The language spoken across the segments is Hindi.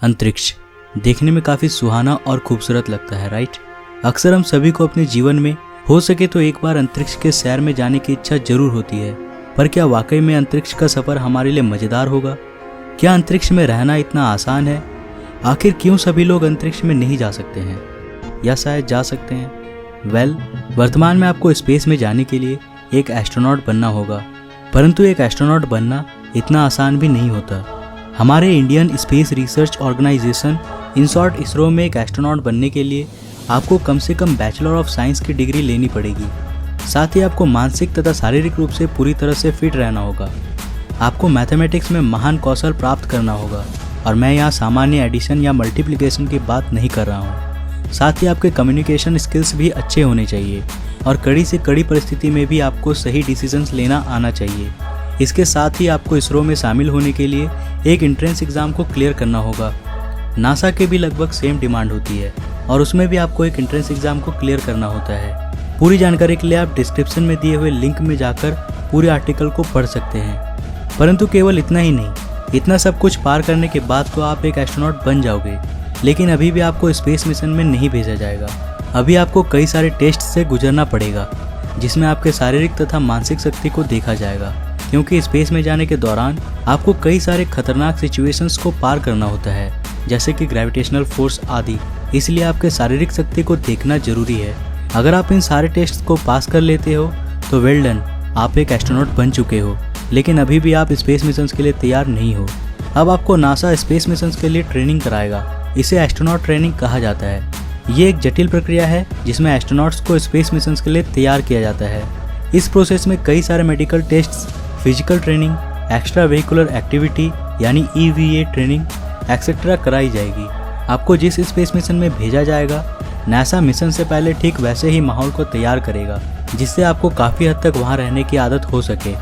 अंतरिक्ष देखने में काफ़ी सुहाना और खूबसूरत लगता है, राइट। अक्सर हम सभी को अपने जीवन में हो सके तो एक बार अंतरिक्ष के सैर में जाने की इच्छा जरूर होती है। पर क्या वाकई में अंतरिक्ष का सफ़र हमारे लिए मज़ेदार होगा? क्या अंतरिक्ष में रहना इतना आसान है? आखिर क्यों सभी लोग अंतरिक्ष में नहीं जा सकते हैं, या शायद जा सकते हैं? वर्तमान में आपको स्पेस में जाने के लिए एक एस्ट्रोनॉट बनना होगा, परंतु एक एस्ट्रोनॉट बनना इतना आसान भी नहीं होता। हमारे Indian space research organisation in short ISRO में एक एस्ट्रोनॉट बनने के लिए आपको कम से कम बैचलर ऑफ साइंस की डिग्री लेनी पड़ेगी। साथ ही आपको मानसिक तथा शारीरिक रूप से पूरी तरह से फिट रहना होगा। आपको मैथमेटिक्स में महान कौशल प्राप्त करना होगा, और मैं यहाँ सामान्य एडिशन या मल्टीप्लिकेशन की बात नहीं कर रहा हूँ। साथ ही आपके कम्युनिकेशन स्किल्स भी अच्छे होने चाहिए, और कड़ी से कड़ी परिस्थिति में भी आपको सही डिसीजंस लेना आना चाहिए। इसके साथ ही आपको इसरो में शामिल होने के लिए एक एंट्रेंस एग्ज़ाम को क्लियर करना होगा। नासा के भी लगभग सेम डिमांड होती है, और उसमें भी आपको एक एंट्रेंस एग्ज़ाम को क्लियर करना होता है। पूरी जानकारी के लिए आप डिस्क्रिप्शन में दिए हुए लिंक में जाकर पूरे आर्टिकल को पढ़ सकते हैं। परंतु केवल इतना ही नहीं, इतना सब कुछ पार करने के बाद तो आप एक एस्ट्रोनॉट बन जाओगे, लेकिन अभी भी आपको स्पेस मिशन में नहीं भेजा जाएगा। अभी आपको कई सारे टेस्ट से गुजरना पड़ेगा, जिसमें आपके शारीरिक तथा मानसिक शक्ति को देखा जाएगा, क्योंकि स्पेस में जाने के दौरान आपको कई सारे खतरनाक सिचुएशंस को पार करना होता है, जैसे कि ग्रेविटेशनल फोर्स आदि। इसलिए आपके शारीरिक शक्ति को देखना जरूरी है। अगर आप इन सारे टेस्ट को पास कर लेते हो तो वेल डन, आप एक एस्ट्रोनॉट बन चुके हो। लेकिन अभी भी आप स्पेस मिशंस के लिए तैयार नहीं हो। अब आपको नासा स्पेस मिशंस के लिए ट्रेनिंग कराएगा। इसे एस्ट्रोनॉट ट्रेनिंग कहा जाता है। ये एक जटिल प्रक्रिया है जिसमें एस्ट्रोनॉट्स को स्पेस मिशंस के लिए तैयार किया जाता है। इस प्रोसेस में कई सारे medical tests, physical training, extra vehicular activity यानी EVA ट्रेनिंग एक्सेट्रा कराई जाएगी। आपको जिस स्पेस मिशन में भेजा जाएगा, नासा मिशन से पहले ठीक वैसे ही माहौल को तैयार करेगा, जिससे आपको काफ़ी हद तक वहाँ रहने की आदत हो सके।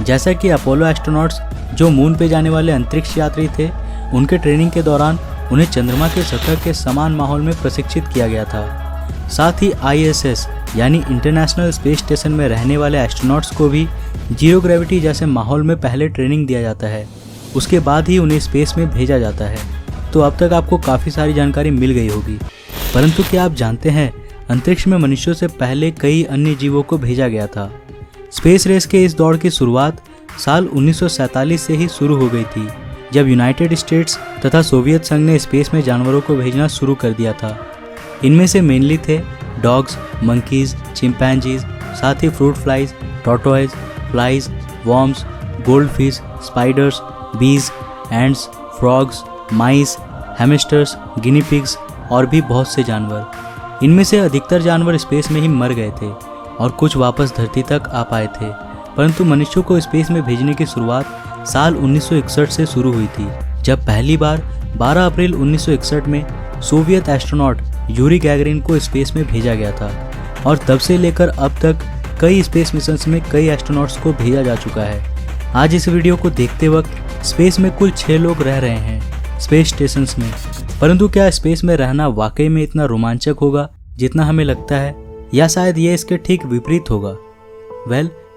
जैसा कि अपोलो एस्ट्रोनॉट्स जो मून पे जाने वाले अंतरिक्ष यात्री थे, उनके ट्रेनिंग के दौरान उन्हें चंद्रमा के सतह के समान माहौल में प्रशिक्षित किया गया था। साथ ही ISS यानी इंटरनेशनल स्पेस स्टेशन में रहने वाले एस्ट्रोनॉट्स को भी जीरो ग्रेविटी जैसे माहौल में पहले ट्रेनिंग दिया जाता है, उसके बाद ही उन्हें स्पेस में भेजा जाता है। तो अब तक आपको काफ़ी सारी जानकारी मिल गई होगी। परंतु क्या आप जानते हैं, अंतरिक्ष में मनुष्यों से पहले कई अन्य जीवों को भेजा गया था। स्पेस रेस के इस दौड़ की शुरुआत साल 1947 से ही शुरू हो गई थी, जब यूनाइटेड स्टेट्स तथा सोवियत संघ ने स्पेस में जानवरों को भेजना शुरू कर दिया था। इनमें से मेनली थे डॉग्स, मंकीज, चिंपैंजीज, साथ ही fruit flies, tortoise, flies, worms, gold fish, spiders, bees, ants, frogs, mice, hamsters, guinea pigs और भी बहुत से जानवर। इनमें से अधिकतर जानवर स्पेस में ही मर गए थे और कुछ वापस धरती तक आ पाए थे। परंतु मनुष्यों को स्पेस में भेजने की शुरुआत साल 1961 से शुरू हुई थी, जब पहली बार 12 अप्रैल 1961 में सोवियत एस्ट्रोनॉट यूरी गैगरिन को स्पेस में भेजा गया था। और तब से लेकर अब तक कई स्पेस मिशंस में कई एस्ट्रोनॉट्स को भेजा जा चुका है। आज इस वीडियो को देखते वक्त स्पेस में कुल 6 लोग रह रहे हैं स्पेस स्टेशंस में। परंतु क्या स्पेस में रहना वाकई में इतना रोमांचक होगा जितना हमें लगता है, या शायद ये इसके ठीक विपरीत होगा?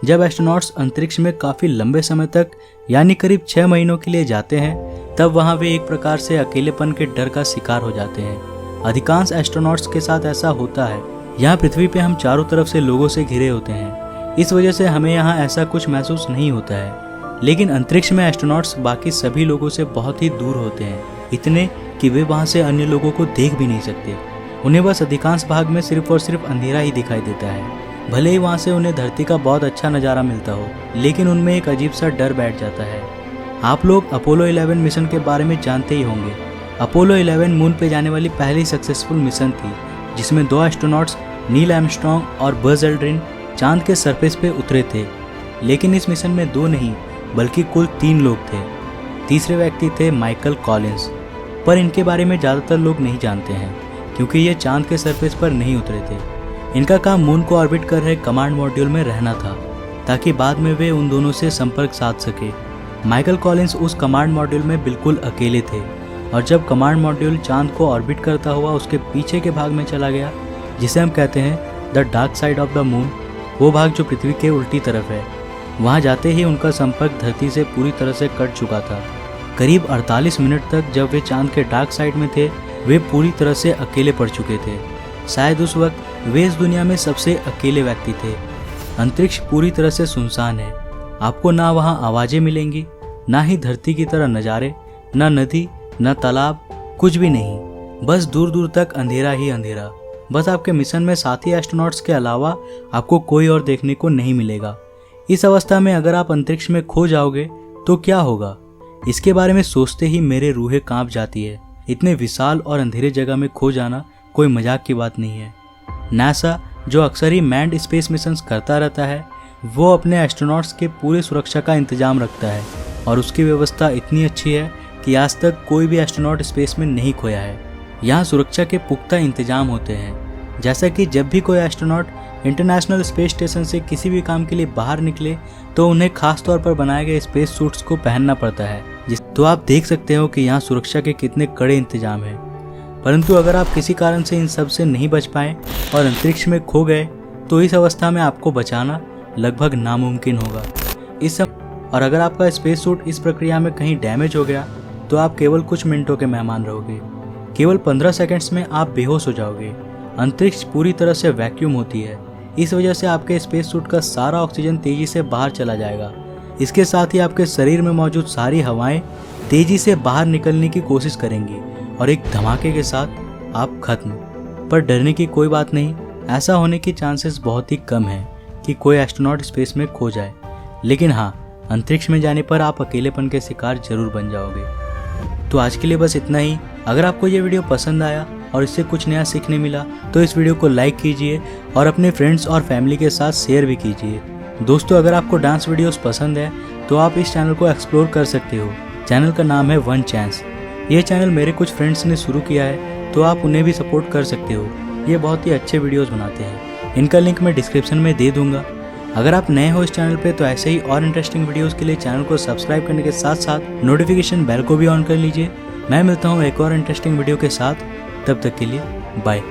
जब एस्ट्रोनॉट्स अंतरिक्ष में काफ़ी लंबे समय तक यानी करीब 6 महीनों के लिए जाते हैं, तब वहाँ वे एक प्रकार से अकेलेपन के डर का शिकार हो जाते हैं। अधिकांश एस्ट्रोनॉट्स के साथ ऐसा होता है। यहाँ पृथ्वी पे हम चारों तरफ से लोगों से घिरे होते हैं, इस वजह से हमें यहाँ ऐसा कुछ महसूस नहीं होता है। लेकिन अंतरिक्ष में एस्ट्रोनॉट्स बाकी सभी लोगों से बहुत ही दूर होते हैं, इतने कि वे वहाँ से अन्य लोगों को देख भी नहीं सकते। उन्हें बस अधिकांश भाग में सिर्फ और सिर्फ अंधेरा ही दिखाई देता है। भले ही वहाँ से उन्हें धरती का बहुत अच्छा नज़ारा मिलता हो, लेकिन उनमें एक अजीब सा डर बैठ जाता है। आप लोग अपोलो 11 मिशन के बारे में जानते ही होंगे। अपोलो 11 मून पे जाने वाली पहली सक्सेसफुल मिशन थी, जिसमें 2 एस्ट्रोनॉट्स नील आर्मस्ट्रांग और बज एल्ड्रिन चांद के सरफेस पे उतरे थे। लेकिन इस मिशन में 2 नहीं बल्कि कुल 3 लोग थे। तीसरे व्यक्ति थे माइकल कॉलिंस, पर इनके बारे में ज़्यादातर लोग नहीं जानते हैं, क्योंकि ये चांद के सरफेस पर नहीं उतरे थे। इनका काम मून को ऑर्बिट कर रहे कमांड मॉड्यूल में रहना था, ताकि बाद में वे उन दोनों से संपर्क साध सके। माइकल कॉलिंस उस कमांड मॉड्यूल में बिल्कुल अकेले थे, और जब कमांड मॉड्यूल चांद को ऑर्बिट करता हुआ उसके पीछे के भाग में चला गया, जिसे हम कहते हैं the dark side of the moon, वो भाग जो पृथ्वी के उल्टी तरफ है, वहाँ जाते ही उनका संपर्क धरती से पूरी तरह से कट चुका था। करीब 48 मिनट तक जब वे चांद के डार्क साइड में थे, वे पूरी तरह से अकेले पड़ चुके थे। शायद उस वक्त वे इस दुनिया में सबसे अकेले व्यक्ति थे। अंतरिक्ष पूरी तरह से सुनसान है। आपको ना वहाँ आवाजें मिलेंगी, ना ही धरती की तरह नज़ारे, ना नदी, ना तालाब, कुछ भी नहीं। बस दूर दूर तक अंधेरा ही अंधेरा। बस आपके मिशन में साथी एस्ट्रोनॉट्स के अलावा आपको कोई और देखने को नहीं मिलेगा। इस अवस्था में अगर आप अंतरिक्ष में खो जाओगे तो क्या होगा? इसके बारे में सोचते ही मेरे रूहें कांप जाती है। इतने विशाल और अंधेरे जगह में खो जाना कोई मजाक की बात नहीं है। नासा जो अक्सर ही मैन्ड स्पेस मिशंस करता रहता है, वो अपने एस्ट्रोनॉट्स के पूरे सुरक्षा का इंतजाम रखता है और उसकी व्यवस्था इतनी अच्छी है कि आज तक कोई भी एस्ट्रोनॉट स्पेस में नहीं खोया है। यहाँ सुरक्षा के पुख्ता इंतजाम होते हैं। जैसा कि जब भी कोई एस्ट्रोनॉट इंटरनेशनल स्पेस स्टेशन से किसी भी काम के लिए बाहर निकले तो उन्हें खास तौर पर बनाए गए स्पेस सूट्स को पहनना पड़ता है। तो आप देख सकते हो कि यहाँ सुरक्षा के कितने कड़े इंतजाम हैं। परंतु अगर आप किसी कारण से इन सब से नहीं बच पाए और अंतरिक्ष में खो गए तो इस अवस्था में आपको बचाना लगभग नामुमकिन होगा। और अगर आपका स्पेस सूट इस प्रक्रिया में कहीं डैमेज हो गया तो आप केवल कुछ मिनटों के मेहमान रहोगे। केवल 15 सेकंड्स में आप बेहोश हो जाओगे। अंतरिक्ष पूरी तरह से वैक्यूम होती है। इस वजह से आपके स्पेस सूट का सारा ऑक्सीजन तेजी से बाहर चला जाएगा। इसके साथ ही आपके शरीर में मौजूद सारी हवाएं तेजी से बाहर निकलने की कोशिश करेंगी और एक धमाके के साथ आप खत्म। पर डरने की कोई बात नहीं। ऐसा होने की चांसेस बहुत ही कम है कि कोई एस्ट्रोनॉट स्पेस में खो जाए। लेकिन हाँ, अंतरिक्ष में जाने पर आप अकेलेपन के शिकार जरूर बन जाओगे। तो आज के लिए बस इतना ही। अगर आपको ये वीडियो पसंद आया और इससे कुछ नया सीखने मिला तो इस वीडियो को लाइक कीजिए और अपने फ्रेंड्स और फैमिली के साथ शेयर भी कीजिए। दोस्तों, अगर आपको डांस वीडियोस पसंद है तो आप इस चैनल को एक्सप्लोर कर सकते हो। चैनल का नाम है वन चांस। ये चैनल मेरे कुछ फ्रेंड्स ने शुरू किया है, तो आप उन्हें भी सपोर्ट कर सकते हो। ये बहुत ही अच्छे वीडियोस बनाते हैं। इनका लिंक मैं डिस्क्रिप्शन में दे दूंगा। अगर आप नए हो इस चैनल पे तो ऐसे ही और इंटरेस्टिंग वीडियोस के लिए चैनल को सब्सक्राइब करने के साथ साथ नोटिफिकेशन बेल को भी ऑन कर लीजिए। मैं मिलता हूँ एक और इंटरेस्टिंग वीडियो के साथ। तब तक के लिए बाय।